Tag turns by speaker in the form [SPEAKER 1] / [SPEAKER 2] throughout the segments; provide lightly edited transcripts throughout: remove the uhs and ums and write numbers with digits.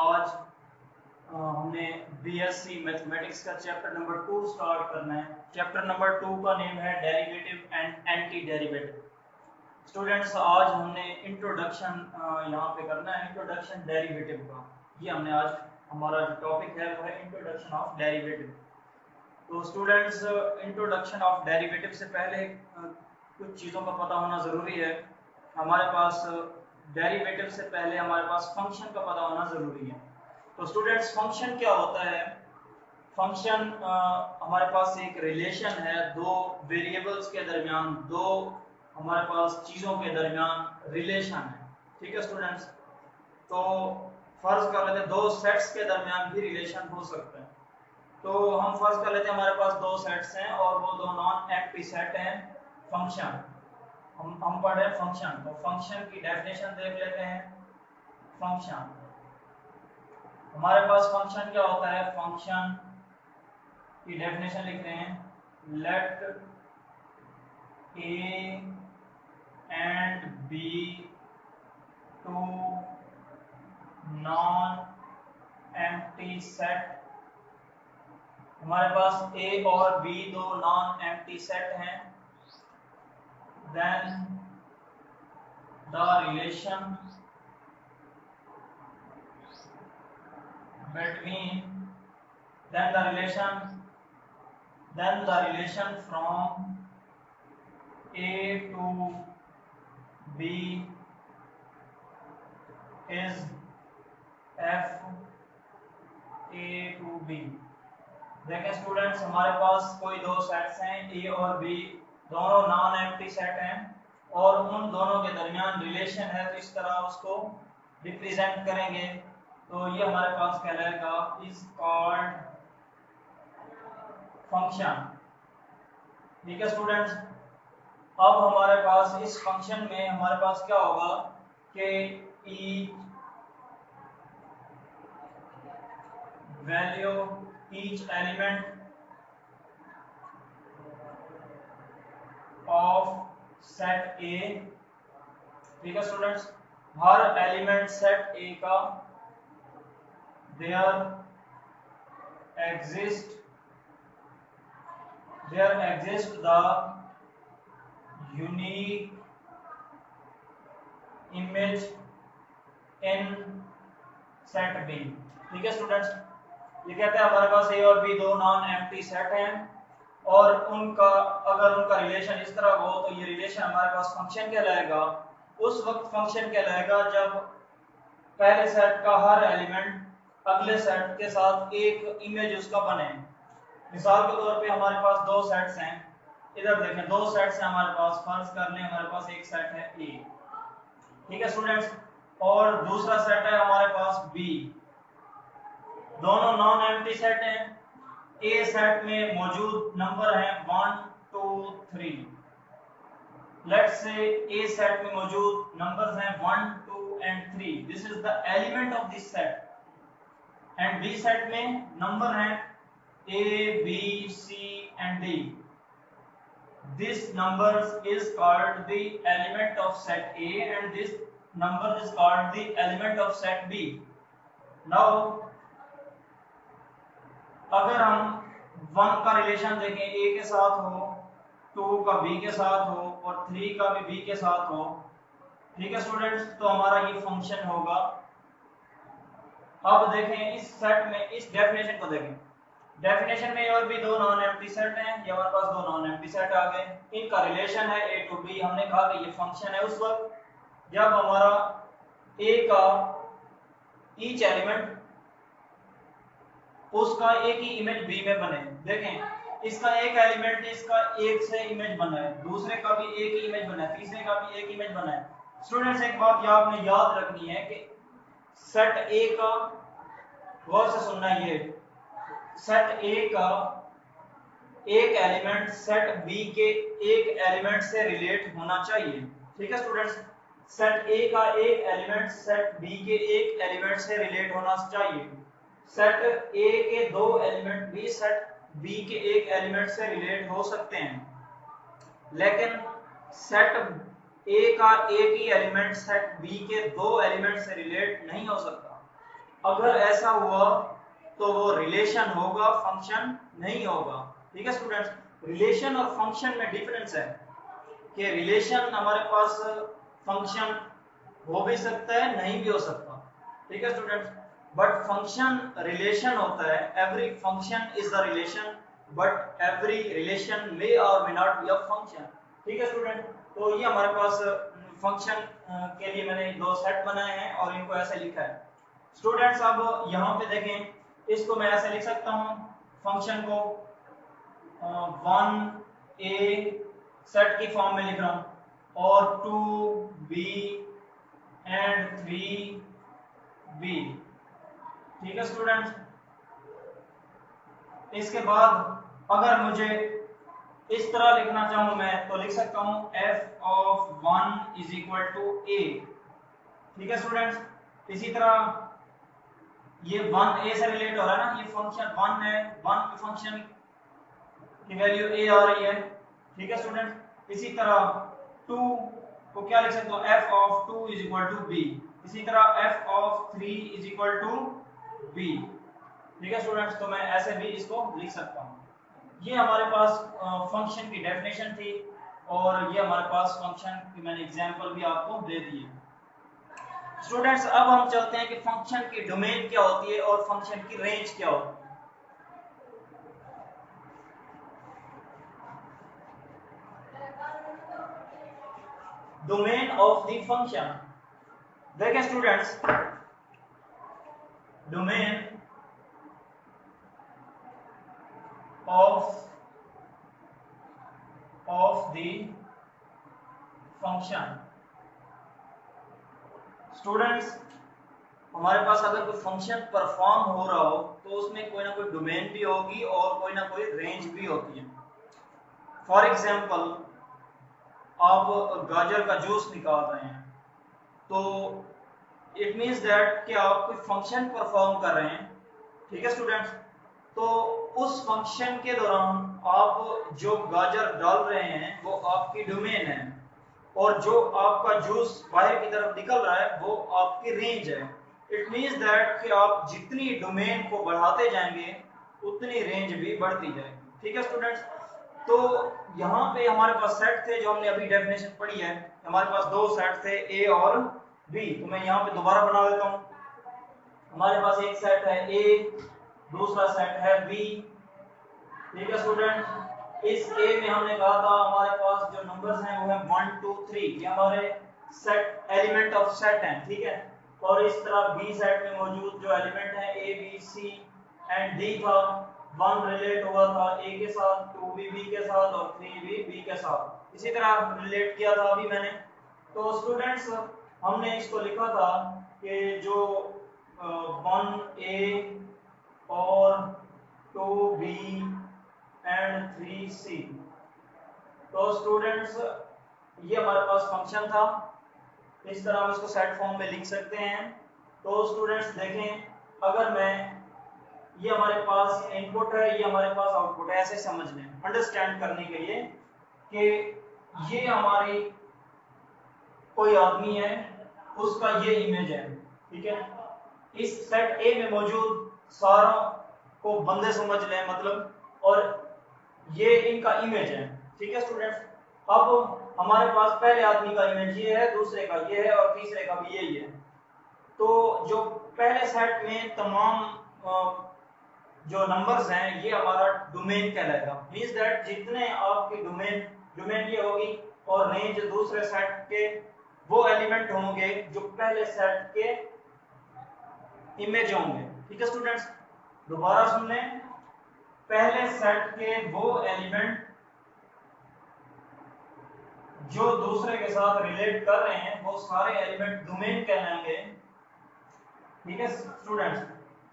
[SPEAKER 1] आज हमने BSc mathematics का चैप्टर नंबर 2 स्टार्ट करना है। चैप्टर नंबर 2 का नेम है derivative and anti derivative. Students, आज हमने इंट्रोडक्शन यहाँ पे करना है, इंट्रोडक्शन डेरिवेटिव का। ये हमने आज हमारा जो टॉपिक है वो है इंट्रोडक्शन ऑफ डेरिवेटिव। तो स्टूडेंट्स, इंट्रोडक्शन ऑफ डेरिवेटिव से पहले कुछ चीज़ों का पता होना ज़रूरी है। हमारे पास डेरिवेटिव से पहले हमारे पास फंक्शन का पता होना ज़रूरी है। तो स्टूडेंट्स, फंक्शन क्या होता है? फंक्शन हमारे पास एक रिलेशन है दो वेरिएबल्स के दरमियान, दो हमारे पास चीज़ों के दरमियान रिलेशन है। ठीक है स्टूडेंट्स, तो फर्ज कर लेते हैं दो सेट्स के दरमियान भी रिलेशन हो सकता है। तो हम फर्ज कर लेते हैं हमारे पास दो सेट्स हैं और वो दो नॉन एम्प्टी सेट हैं। फंक्शन हम पढ़ रहे हैं फंक्शन, तो फंक्शन की डेफिनेशन देख लेते हैं। फंक्शन, हमारे पास फंक्शन क्या होता है? फंक्शन की डेफिनेशन लिख रहे हैं, let A and B two non empty set. हमारे पास ए और बी दो नॉन एम्प्टी सेट हैं। Then the relation between then the relation from A to B is F A to B। देखें स्टूडेंट्स, हमारे पास कोई दो सेट्स हैं, ए और बी, दोनों नॉन एम्प्टी सेट हैं और उन दोनों के दरमियान रिलेशन है, तो इस तरह उसको रिप्रेजेंट करेंगे। तो ये हमारे पास कहलाएगा इज कॉल्ड फंक्शन। ठीक है स्टूडेंट्स, अब हमारे पास इस फंक्शन में हमारे पास क्या होगा कि each value, each element of set ए। ठीक है स्टूडेंट्स, हर एलिमेंट सेट ए का there exists the unique image in set B। ठीक है स्टूडेंट्स, ये कहते हैं हमारे पास ए और बी दो नॉन एम्प्टी सेट हैं और उनका अगर उनका रिलेशन इस तरह हो तो ये रिलेशन हमारे पास फंक्शन कहलाएगा। उस वक्त फंक्शन कहलाएगा जब पहले सेट का हर एलिमेंट अगले सेट के साथ एक इमेज उसका बने। मिसाल के तौर पे हमारे पास दो सेट्स हैं, इधर देखें दो सेट्स हैं हमारे पास, फर्ज कर लें हमारे पास एक सेट है ए। ठीक है स्टूडेंट्स, और दूसरा सेट है हमारे पास बी। दोनों नॉन एम्प्टी सेट हैं। ए सेट में मौजूद नंबर हैं 1 2 3। लेट्स से ए सेट में मौजूद नंबर्स हैं 1 2 and 3। This is the element of this set. And B set में नंबर हैं A, B, C and D। This number is called the element of set A and this number is called the element of set B। Now अगर हम 1 का relation देखें A के साथ हो, 2 का B के साथ हो और 3 का भी B के साथ हो, ठीक है स्टूडेंट्स, तो हमारा ये फंक्शन होगा। अब देखें इस सेट में, इस डेफिनेशन को देखें। डेफिनेशन में और भी दो नॉन एम्प्टी सेट हैं, ये हमारे पास दो नॉन एम्प्टी सेट आ गए, इनका रिलेशन है ए टू बी। हमने कहा कि ये फंक्शन है उस वक्त जब हमारा ए का ईच एलिमेंट उसका एक ही इमेज बी में बने। देखें इसका एक एलिमेंट, इसका एक से इमेज बना है, दूसरे का भी एक ही इमेज बना है, तीसरे का भी एक इमेज बना है। स्टूडेंट्स, एक बात ये आपने याद रखनी है कि सेट ए का, गौर से सुनना, ये सेट ए का एक एलिमेंट सेट बी के एक एलिमेंट से रिलेट होना चाहिए। ठीक है स्टूडेंट्स, सेट ए का एक एलिमेंट सेट बी के एक एलिमेंट से रिलेट होना चाहिए। सेट ए के दो एलिमेंट भी सेट बी के एक एलिमेंट से रिलेट हो सकते हैं, लेकिन सेट ए का एक ही एलिमेंट सेट बी के दो एलिमेंट से रिलेट नहीं हो सकता। अगर ऐसा हुआ तो वो रिलेशन होगा, फंक्शन नहीं होगा। ठीक है स्टूडेंट्स, रिलेशन और फंक्शन में डिफरेंस है कि रिलेशन हमारे पास फंक्शन हो भी सकता है, नहीं भी हो सकता। ठीक है स्टूडेंट्स, बट फंक्शन रिलेशन होता है। Every function is the relation, but every relation may और may not be a function. ठीक है स्टूडेंट, तो ये हमारे पास फंक्शन के लिए मैंने दो सेट बनाए हैं और इनको ऐसे लिखा है। स्टूडेंट्स अब यहाँ पे देखें, इसको मैं ऐसे लिख सकता हूँ, फंक्शन को 1a सेट की फॉर्म में लिख रहा हूँ और 2b एंड 3b। ठीक है स्टूडेंट्स, इसके बाद अगर मुझे इस तरह लिखना चाहूँ मैं तो लिख सकता हूँ f of 1 is equal to a। ठीक है स्टूडेंट्स, इसी तरह ये 1 a से रिलेट हो रहा है ना, ये फंक्शन 1 है, 1 के फंक्शन की वैल्यू a आ रही है। ठीक है स्टूडेंट, इसी तरह 2 को क्या लिख सकते हो, f of 2 is equal to b। इसी तरह f of 3 is equal to b। ठीक है स्टूडेंट्स, तो मैं ऐसे भी इसको लिख सकता हूँ। ये हमारे पास फंक्शन की डेफिनेशन थी और ये हमारे पास फंक्शन की मैंने एग्जांपल भी आपको दे दी है। स्टूडेंट्स अब हम चलते हैं कि फंक्शन की डोमेन क्या होती है और फंक्शन की रेंज क्या होती है। डोमेन ऑफ द फंक्शन, देखिए students, domain of the function. Students हमारे पास अगर कोई फंक्शन परफॉर्म हो रहा हो तो उसमें कोई ना कोई डोमेन भी होगी और कोई ना कोई रेंज भी होती है। फॉर एग्जांपल आप गाजर का जूस निकाल रहे हैं तो इट मीन्स दैट कि आप कोई फंक्शन परफॉर्म कर रहे हैं। ठीक है स्टूडेंट्स, तो उस फंक्शन के दौरान आप जो गाजर डाल रहे हैं वो आपकी डोमेन है और जो आपका जूस बाहर की तरफ निकल रहा है वो आपकी रेंज है। इट मीन्स दैट कि आप जितनी डोमेन को बढ़ाते जाएंगे उतनी रेंज भी बढ़ती जाएगी। ठीक है स्टूडेंट्स, तो यहाँ पे हमारे पास सेट थे जो हमने अभी डेफिनेशन पढ़ी है, हमारे पास दो सेट थे ए और बी। तो मैं यहाँ पे दोबारा बना देता हूँ, हमारे पास एक सेट है ए, दूसरा सेट है बी। ठीक है स्टूडेंट, इस ए में हमने कहा था हमारे पास जो नंबर्स हैं वो है 1 2 3, ये हमारे सेट एलिमेंट ऑफ सेट हैं। ठीक है, और इस तरह बी सेट में मौजूद जो एलिमेंट हैं A B C and D था, 1 रिलेट हुआ था ए के साथ, 2 भी बी के साथ और 3 भी बी के साथ। इसी तरह रिलेट किया था अभी मैंने। तो स्टूडेंट्स हमने इसको लिखा था कि जो 1 ए और 2 बी एंड 3c। तो स्टूडेंट्स ये हमारे पास फंक्शन था, इस तरह हम इसको सेट फॉर्म में लिख सकते हैं। तो स्टूडेंट्स देखें, अगर मैं, ये हमारे पास इनपुट है, ये हमारे पास आउटपुट है, ऐसे समझ लें अंडरस्टैंड करने के लिए कि ये हमारी कोई आदमी है, उसका ये इमेज है। ठीक है, इस सेट ए में मौजूद सारों को बंदे समझ लें मतलब, और ये इनका इमेज है। ठीक है स्टूडेंट्स, अब हमारे पास पहले आदमी का इमेज ये है, दूसरे का ये है और तीसरे का भी यही है। तो जो पहले सेट में तमाम जो नंबर्स हैं ये हमारा डोमेन कहलाएगा। मींस दैट जितने आपकी डोमेन ये होगी और रेंज दूसरे सेट के वो एलिमेंट होंगे जो पहले सेट के इमेज होंगे। ठीक है स्टूडेंट्स, दोबारा सुन लें, पहले सेट के वो एलिमेंट जो दूसरे के साथ रिलेट कर रहे हैं वो सारे एलिमेंट डोमेन कहलाएंगे। ठीक है स्टूडेंट्स,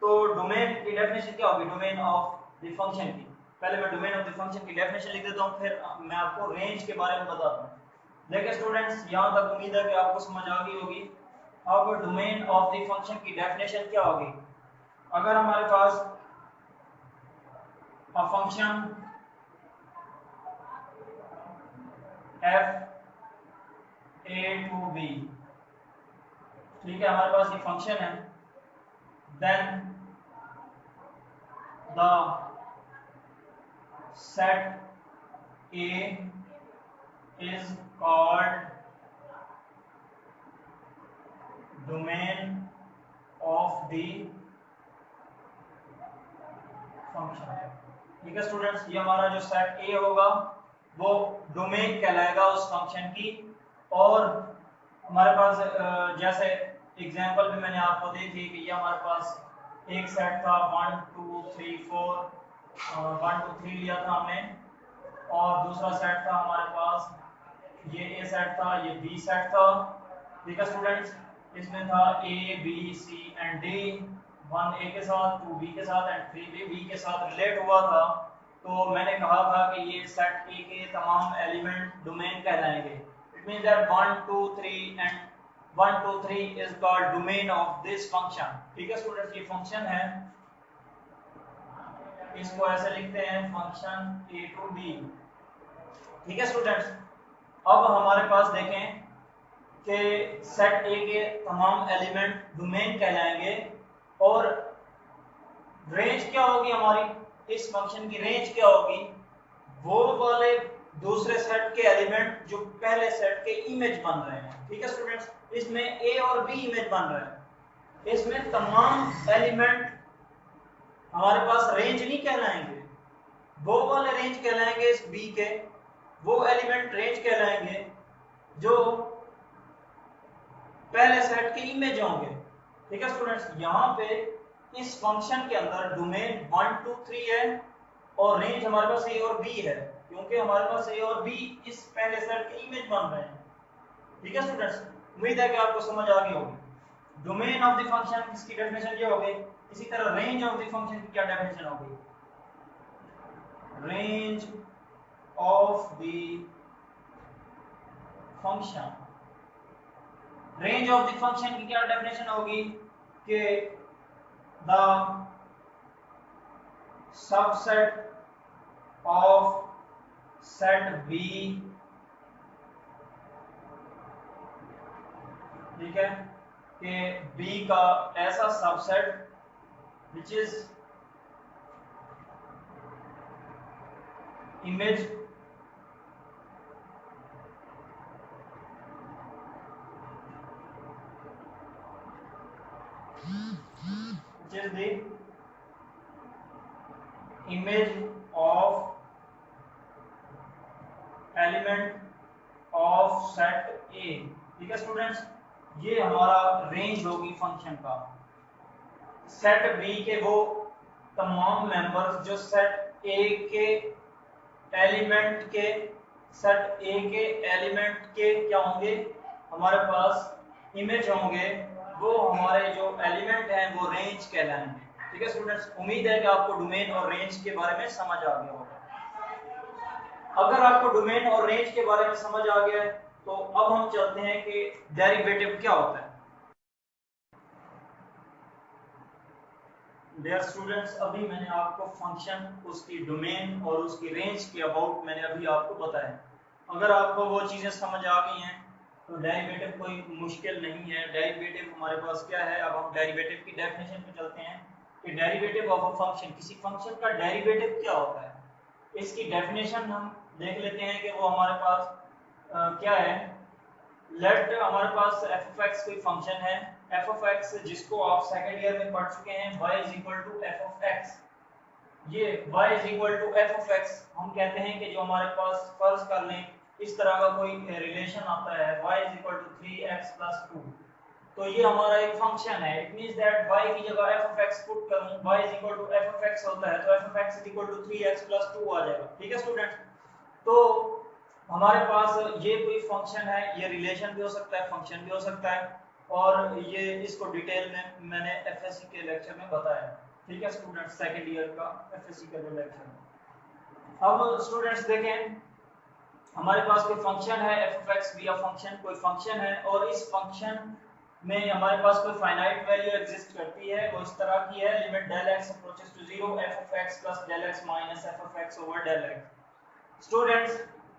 [SPEAKER 1] तो डोमेन की डेफिनेशन क्या होगी, डोमेन ऑफ द फंक्शन की। पहले मैं डोमेन ऑफ द फंक्शन की डेफिनेशन लिख देता हूँ, फिर मैं आपको रेंज के बारे में बताता हूँ। देखिए स्टूडेंट्स, यहाँ तक उम्मीद है कि आपको समझ आ गई होगी। अब डोमेन ऑफ द फंक्शन की डेफिनेशन क्या होगी, अगर हमारे पास a function f a to b, ठीक है, हमारे पास ये फंक्शन है then the set A is called domain of the function. ठीक है स्टूडेंट्स, ये हमारा जो सेट ए होगा वो डोमेन कहलाएगा उस फंक्शन की। और हमारे पास जैसे एग्जांपल भी मैंने आपको दी थी कि ये हमारे पास एक सेट था 1 2 3 4 1 2 3 लिया था हमने, और दूसरा सेट था हमारे पास ये ए सेट था, ये बी सेट था। ठीक है स्टूडेंट्स, इसमें था A B C and D, 1 A के साथ, 2 बी के साथ एंड 3 बी के साथ रिलेट हुआ था। तो मैंने कहा था कि ये सेट ए के तमाम एलिमेंट डोमेन कहलाएंगे। It means that 1 2 3 and 1 2 3 is called domain of this function. ठीक है स्टूडेंट्स, ये फंक्शन है, इसको ऐसे लिखते हैं फंक्शन ए टू बी। ठीक है स्टूडेंट्स, अब हमारे पास देखें कि सेट ए के तमाम एलिमेंट डोमेन कहलाएंगे और रेंज क्या होगी हमारी, इस फंक्शन की रेंज क्या होगी, वो वाले दूसरे सेट के एलिमेंट जो पहले सेट के इमेज बन रहे हैं। ठीक है स्टूडेंट्स, इसमें ए और बी इमेज बन रहे हैं, इसमें तमाम एलिमेंट हमारे पास रेंज नहीं कहलाएंगे, वो वाले रेंज कहलाएंगे इस बी के, वो एलिमेंट रेंज कहलाएंगे जो पहले सेट के इमेज होंगे। ठीक है स्टूडेंट्स, यहाँ पे इस फंक्शन के अंदर डोमेन 1 2 3 है और रेंज हमारे पास ए और बी है, क्योंकि हमारे पास ए और बी इस पहले सेट के इमेज बन रहे हैं। ठीक है स्टूडेंट्स, उम्मीद है कि आपको समझ आ गई होगी। डोमेन ऑफ द फंक्शन इसकी डेफिनेशन ये होगी, इसी तरह रेंज ऑफ द फंक्शन की क्या डेफिनेशन होगी, range of the function, range of the function की क्या डेफिनेशन होगी कि the subset of set B, ठीक है, कि बी का ऐसा subset which is image which is the image of element of set A। ठीक है स्टूडेंट्स, ये हमारा रेंज होगी फंक्शन का। सेट B के वो तमाम मेंबर्स जो सेट A के एलिमेंट के, सेट A के एलिमेंट के क्या होंगे, हमारे पास इमेज होंगे, वो हमारे जो एलिमेंट हैं वो रेंज कहलाएंगे। ठीक है स्टूडेंट्स, उम्मीद है कि आपको डोमेन और रेंज के बारे में समझ आ गया होगा। अगर आपको डोमेन और रेंज के बारे में समझ आ गया है तो अब हम चलते हैं कि डेरिवेटिव क्या होता है। डियर स्टूडेंट्स, अभी मैंने आपको फंक्शन, उसकी डोमेन और उसकी रेंज के अबाउट मैंने अभी आपको बताया। अगर आपको वो चीज़ें समझ आ गई हैं तो डेरिवेटिव कोई मुश्किल नहीं है। डेरिवेटिव हमारे पास क्या है, अब हम डेरिवेटिव की डेफिनेशन पे चलते हैं कि डेरिवेटिव ऑफ अ फंक्शन, किसी फंक्शन का डेरिवेटिव क्या होता है। इसकी डेफिनेशन हम देख लेते हैं कि वो हमारे पास क्या है। लेट हमारे पास एफ ऑफ एक्स कोई फंक्शन है, एफ ऑफ एक्स जिसको आप सेकंड ईयर में पढ़ चुके हैं, y is equal to F of X. ये y is equal to F of X हम कहते हैं कि जो हमारे पास, फर्ज कर लें इस तरह का कोई रिलेशन आता है y is equal to 3x plus 2, तो ये हमारा एक फंक्शन है। इट मींस दैट y की जगह f ऑफ x पुट करूं, y is equal to f of x होता है तो f of x is equal to 3x plus 2 आ जाएगा। ठीक है स्टूडेंट्स, तो हमारे पास ये कोई फंक्शन है, ये रिलेशन भी हो सकता है, फंक्शन भी हो सकता है, और ये इसको डिटेल में मैंने एफएससी के लेक्चर में बताया। ठीक है स्टूडेंट्स, सेकंड ईयर का एफएससी का जो लेक्चर है। अब स्टूडेंट्स देखें, हमारे पास कोई फंक्शन है एफ ऑफ एक्स भी फंक्शन, कोई फंक्शन है और इस फंक्शन में हमारे पास कोई फाइनाइट वैल्यू एग्जिस्ट करती है, वो इस तरह की है, limit del x approaches to 0 f of x plus del x minus f of x over del x. Students,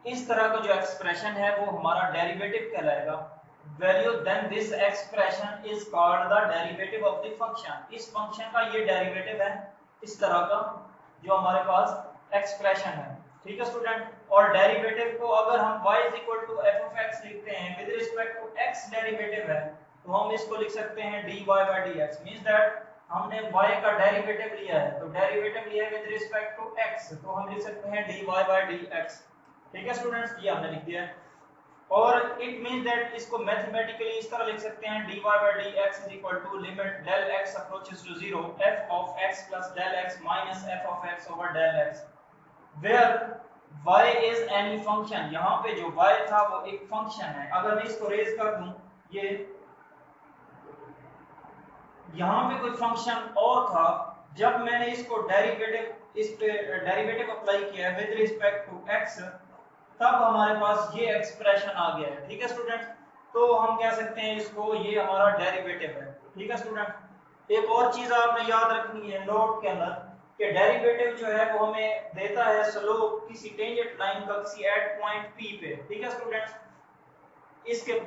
[SPEAKER 1] इस तरह का जो एक्सप्रेशन है वो हमारा डेरिवेटिव कहलाएगा। Value then this expression is called the derivative of the function. इस function का ये डेरिवेटिव है, इस तरह का जो हमारे पास एक्सप्रेशन है। ठीक है स्टूडेंट, और डेरिवेटिव को अगर हम y is equal to F of x लिखते हैं with respect to x derivative है, तो हम इसको लिख सकते हैं dy bye dx। Means that हमने y का डेरिवेटिव लिया है, तो डेरिवेटिव लिया है विद रिस्पेक्ट टू x, तो हम लिख सकते हैं dy बाय dx। ठीक है स्टूडेंट्स, ये हमने लिख दिया है। और इट मींस दैट इसको मैथमेटिकली इस तरह लिख सकते हैं dy bye dx is equal to limit del x approaches to 0 f of x plus del x minus f of x over del x, where y is any function. यहाँ पे जो y था वो एक फंक्शन है। अगर मैं इसको रेज कर दूं, ये यहाँ पे कोई फंक्शन और था, जब मैंने इसको डेरिवेटिव इस पे डेरिवेटिव अप्लाई किया है विद रिस्पेक्ट टू x, तब हमारे पास ये एक्सप्रेशन आ गया है। ठीक है स्टूडेंट, तो हम कह सकते हैं इसको ये हमारा डेरिवेटिव है। ठीक है स्टूडेंट, एक और चीज आपने याद रखनी है नोट के अंदर कि डेरिवेटिव जो है वो हमें देता है स्लोप किसी टेंजेंट लाइन का किसी एट पॉइंट p पे। ठीक है स्टूडेंट्स, इसके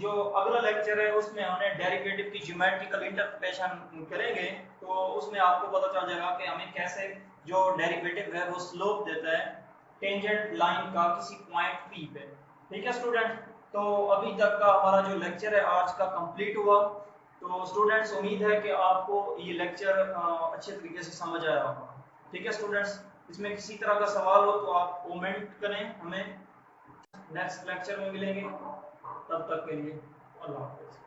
[SPEAKER 1] जो अगला लेक्चर है उसमें हमने डेरिवेटिव की ज्योमेट्रिकल इंटरप्रिटेशन करेंगे, तो उसमें आपको पता चल जाएगा कि हमें कैसे जो डेरिवेटिव है वो स्लोप देता है टेंजेंट लाइन का किसी पॉइंट p पे। ठीक है स्टूडेंट, तो अभी तक का हमारा जो लेक्चर है आज का कंप्लीट हुआ। तो स्टूडेंट्स, उम्मीद है कि आपको ये लेक्चर अच्छे तरीके से समझ आया होगा। ठीक है स्टूडेंट्स, इसमें किसी तरह का सवाल हो तो आप कमेंट करें, हमें नेक्स्ट लेक्चर में मिलेंगे। तब तक के लिए अल्लाह हाफ़िज़।